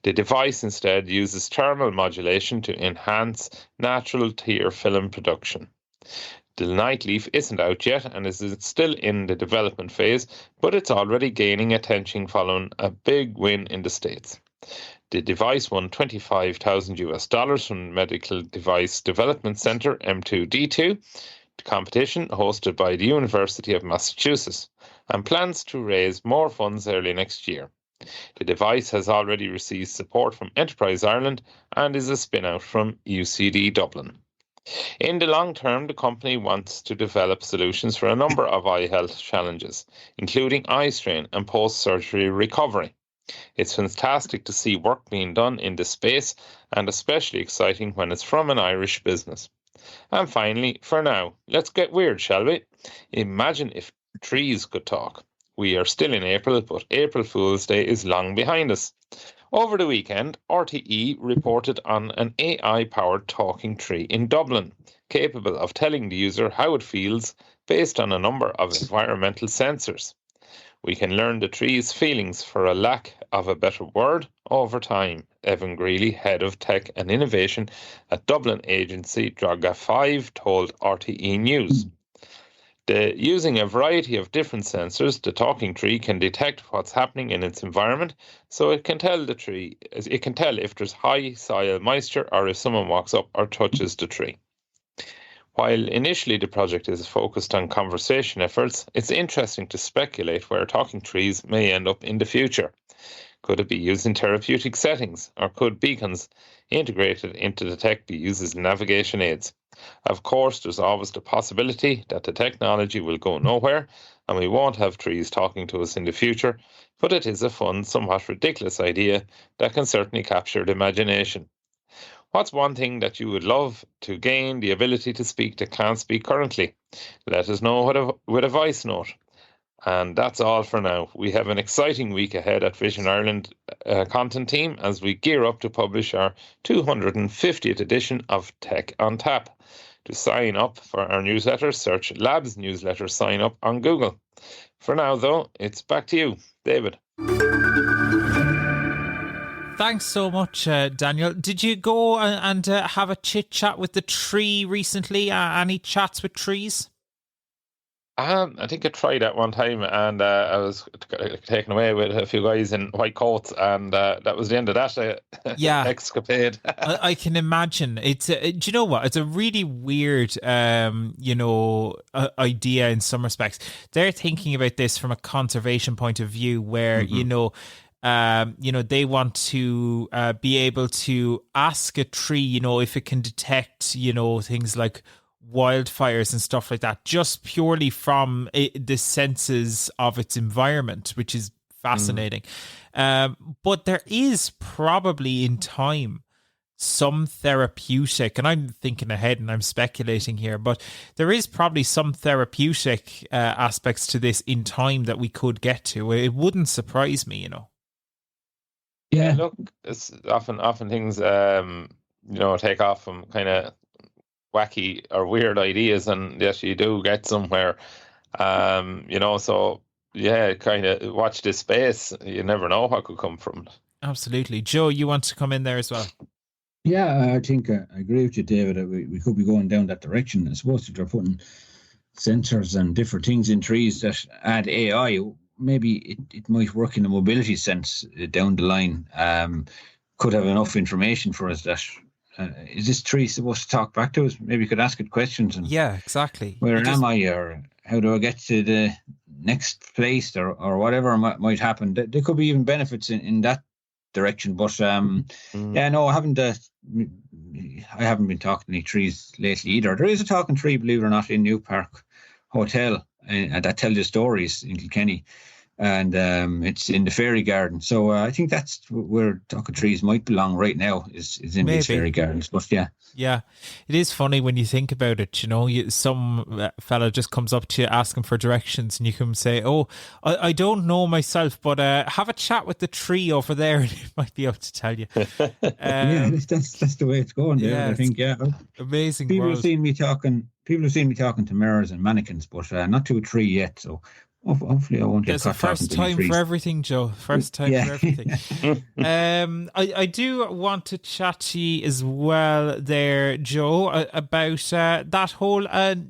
The device instead uses thermal modulation to enhance natural tear film production. The Nightleaf isn't out yet and is still in the development phase, but it's already gaining attention following a big win in the States. The device won $25,000 from the Medical Device Development Center, M2D2, the competition hosted by the University of Massachusetts, and plans to raise more funds early next year. The device has already received support from Enterprise Ireland and is a spin-out from UCD Dublin. In the long term, the company wants to develop solutions for a number of eye health challenges, including eye strain and post-surgery recovery. It's fantastic to see work being done in this space, and especially exciting when it's from an Irish business. And finally, for now, let's get weird, shall we? Imagine if trees could talk. We are still in April, but April Fool's Day is long behind us. Over the weekend, RTE reported on an AI-powered talking tree in Dublin, capable of telling the user how it feels based on a number of environmental sensors. We can learn the tree's feelings, for a lack of a better word, over time, Evan Greeley, head of tech and innovation at Dublin agency Droga 5, told RTE News. Using a variety of different sensors, the talking tree can detect what's happening in its environment, so it can tell if there's high soil moisture or if someone walks up or touches the tree. While initially the project is focused on conservation efforts, it's interesting to speculate where talking trees may end up in the future. Could it be used in therapeutic settings, or could beacons integrated into the tech be used as navigation aids? Of course, there's always the possibility that the technology will go nowhere and we won't have trees talking to us in the future, but it is a fun, somewhat ridiculous idea that can certainly capture the imagination. What's one thing that you would love to gain the ability to speak that can't speak currently? Let us know with a voice note. And that's all for now. We have an exciting week ahead at Vision Ireland content team as we gear up to publish our 250th edition of Tech on Tap. To sign up for our newsletter, search Labs Newsletter Sign Up on Google. For now, though, it's back to you, David. Thanks so much, Daniel. Did you go and have a chit chat with the tree recently? Any chats with trees? I think I tried that one time, and I was taken away with a few guys in white coats, and that was the end of that escapade. I can imagine. It's do you know what? It's a really weird, idea in some respects. They're thinking about this from a conservation point of view, where they want to be able to ask a tree, if it can detect, things like wildfires and stuff like that, just purely from the senses of its environment, which is fascinating. But there is probably in time some therapeutic, and I'm thinking ahead and I'm speculating here, but there is probably some therapeutic aspects to this in time that we could get to. It wouldn't surprise me, Yeah, look, it's often things take off from kind of wacky or weird ideas, and yes, you do get somewhere. So yeah, kind of watch this space. You never know what could come from it. Absolutely. Joe, you want to come in there as well? Yeah, I think I agree with you, David. We could be going down that direction. I suppose if they're putting sensors and different things in trees that add AI, maybe it might work in a mobility sense down the line. Could have enough information for us that is this tree supposed to talk back to us? Maybe you could ask it questions. And yeah, exactly. Where am I, or how do I get to the next place, or whatever might happen. There could be even benefits in that direction. But I haven't been talking to any trees lately either. There is a talking tree, believe it or not, in New Park Hotel, and that tells you stories in Kilkenny. And it's in the fairy garden, so I think that's where talking trees might belong right now. Is in these fairy gardens, but yeah, it is funny when you think about it. Some fella just comes up to you asking for directions, and you can say, "Oh, I don't know myself, but have a chat with the tree over there, and it might be able to tell you." That's the way it's going. Yeah, I think amazing. People have seen me talking to mirrors and mannequins, but not to a tree yet. So. Hopefully I won't get caught. There's a first time for everything, Joe. First time for everything. I do want to chat to you as well there, Joe, about that whole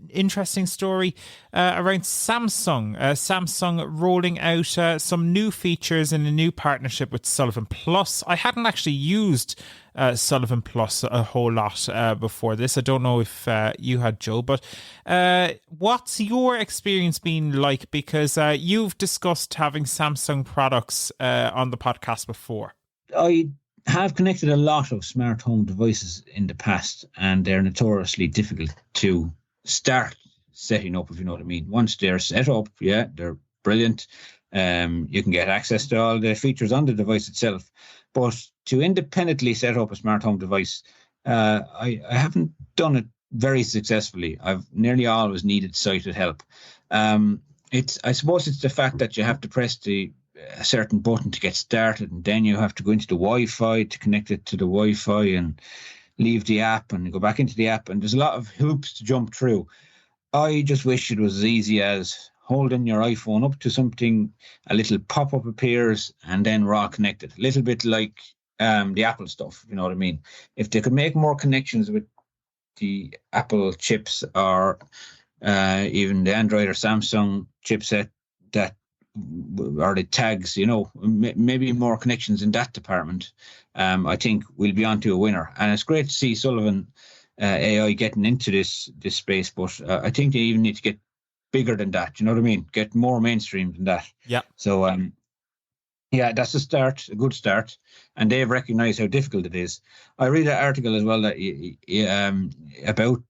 interesting story around Samsung. Samsung rolling out some new features in a new partnership with Sullivan Plus. I hadn't actually used Sullivan Plus a whole lot before this. I don't know if you had, Joe, but what's your experience been like? Because you've discussed having Samsung products on the podcast before. I have connected a lot of smart home devices in the past, and they're notoriously difficult to start setting up, if you know what I mean. Once they're set up, they're brilliant. You can get access to all the features on the device itself. But to independently set up a smart home device, I haven't done it very successfully. I've nearly always needed sighted help. I suppose it's the fact that you have to press a certain button to get started, and then you have to go into the Wi-Fi to connect it to the Wi-Fi and leave the app and go back into the app. And there's a lot of hoops to jump through. I just wish it was as easy as holding your iPhone up to something, a little pop-up appears, and then raw connected. A little bit like the Apple stuff, you know what I mean? If they could make more connections with the Apple chips or even the Android or Samsung chipset or the tags, maybe more connections in that department, I think we'll be on to a winner. And it's great to see Sullivan AI getting into this space, but I think they even need to get bigger than that. You know what I mean? Get more mainstream than that. Yeah. So, that's a good start. And they've recognized how difficult it is. I read an article as well that about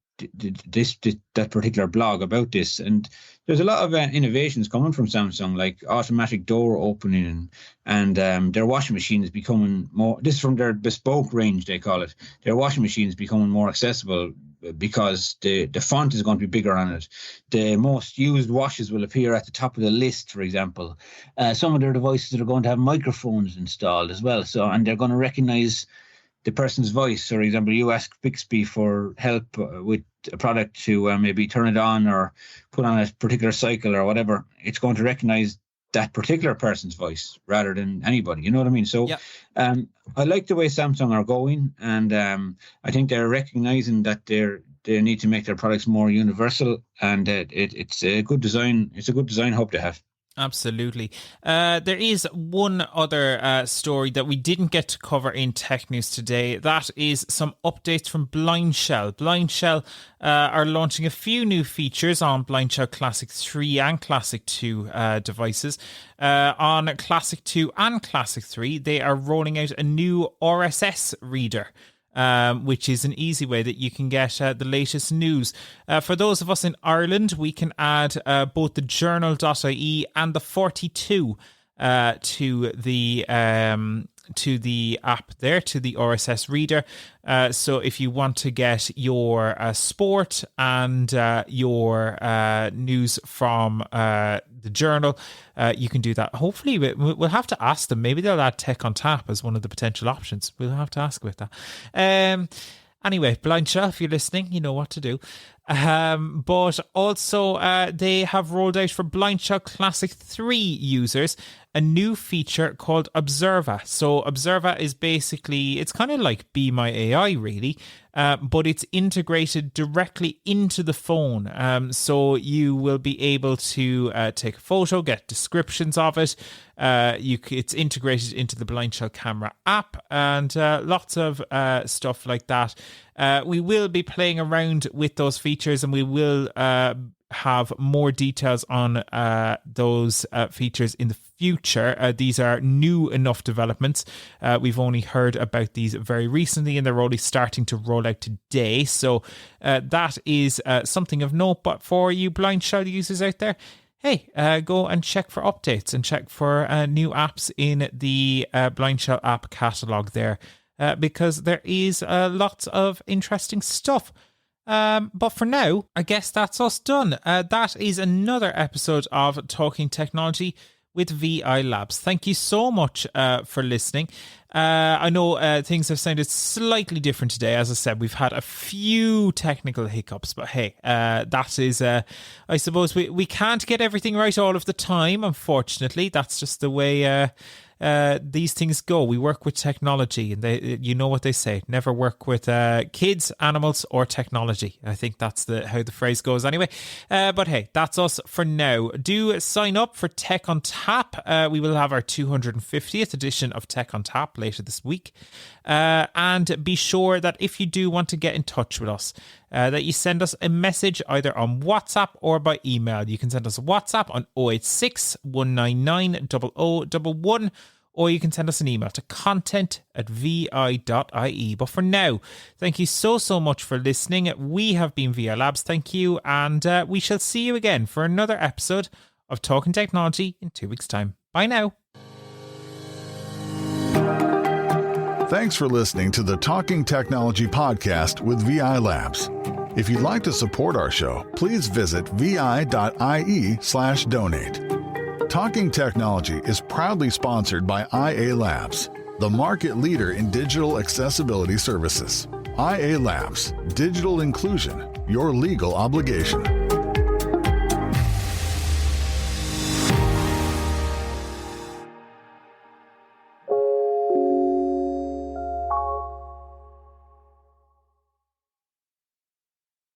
that particular blog about this, and there's a lot of innovations coming from Samsung, like automatic door opening, and their washing machine is becoming more. This is from their bespoke range, they call it. Their washing machine is becoming more accessible because the font is going to be bigger on it. The most used washes will appear at the top of the list, for example. Some of their devices are going to have microphones installed as well, and they're going to recognize the person's voice. For example, you ask Bixby for help with a product to maybe turn it on or put on a particular cycle or whatever. It's going to recognize that particular person's voice rather than anybody. You know what I mean? So I like the way Samsung are going, and I think they're recognizing that they need to make their products more universal, and it's a good design. It's a good design hub to have. Absolutely. There is one other story that we didn't get to cover in Tech News today. That is some updates from Blindshell. Blindshell are launching a few new features on Blindshell Classic 3 and Classic 2 devices. On Classic 2 and Classic 3, they are rolling out a new RSS reader, which is an easy way that you can get the latest news. For those of us in Ireland, we can add both the journal.ie and the 42 to the app there, to the RSS reader. So if you want to get your sport and your news from the journal, you can do that. Hopefully, we'll have to ask them. Maybe they'll add Tech on Tap as one of the potential options. We'll have to ask about that. Anyway, Blindshell, if you're listening, you know what to do. But also, they have rolled out for Blindshell Classic 3 users a new feature called Observa. So Observa is basically, it's kind of like Be My AI, really, but it's integrated directly into the phone. So you will be able to take a photo, get descriptions of it. It's integrated into the Blindshell camera app, and lots of stuff like that. We will be playing around with those features, and we will have more details on those features in the future. These are new enough developments. We've only heard about these very recently, and they're only starting to roll out today. So that is something of note. But for you Blindshell users out there, hey, go and check for updates and check for new apps in the Blindshell app catalogue there, because there is lots of interesting stuff. But for now, I guess that's us done. That is another episode of Talking Technology with VI Labs. Thank you so much for listening. I know things have sounded slightly different today. As I said, we've had a few technical hiccups, but hey, that is, I suppose we can't get everything right all of the time, unfortunately. That's just the way these things go. We work with technology, and you know what they say, never work with kids, animals, or technology. I think that's how the phrase goes anyway. But hey, that's us for now. Do sign up for Tech on Tap. We will have our 250th edition of Tech on Tap later this week. And be sure that if you do want to get in touch with us, that you send us a message either on WhatsApp or by email. You can send us a WhatsApp on 086 199 0011, or you can send us an email to content@vi.ie. But for now, thank you so much for listening. We have been VI Labs. Thank you, and we shall see you again for another episode of Talking Technology in 2 weeks' time. Bye now. Thanks for listening to the Talking Technology podcast with VI Labs. If you'd like to support our show, please visit vi.ie/donate. Talking Technology is proudly sponsored by IA Labs, the market leader in digital accessibility services. IA Labs, digital inclusion, your legal obligation.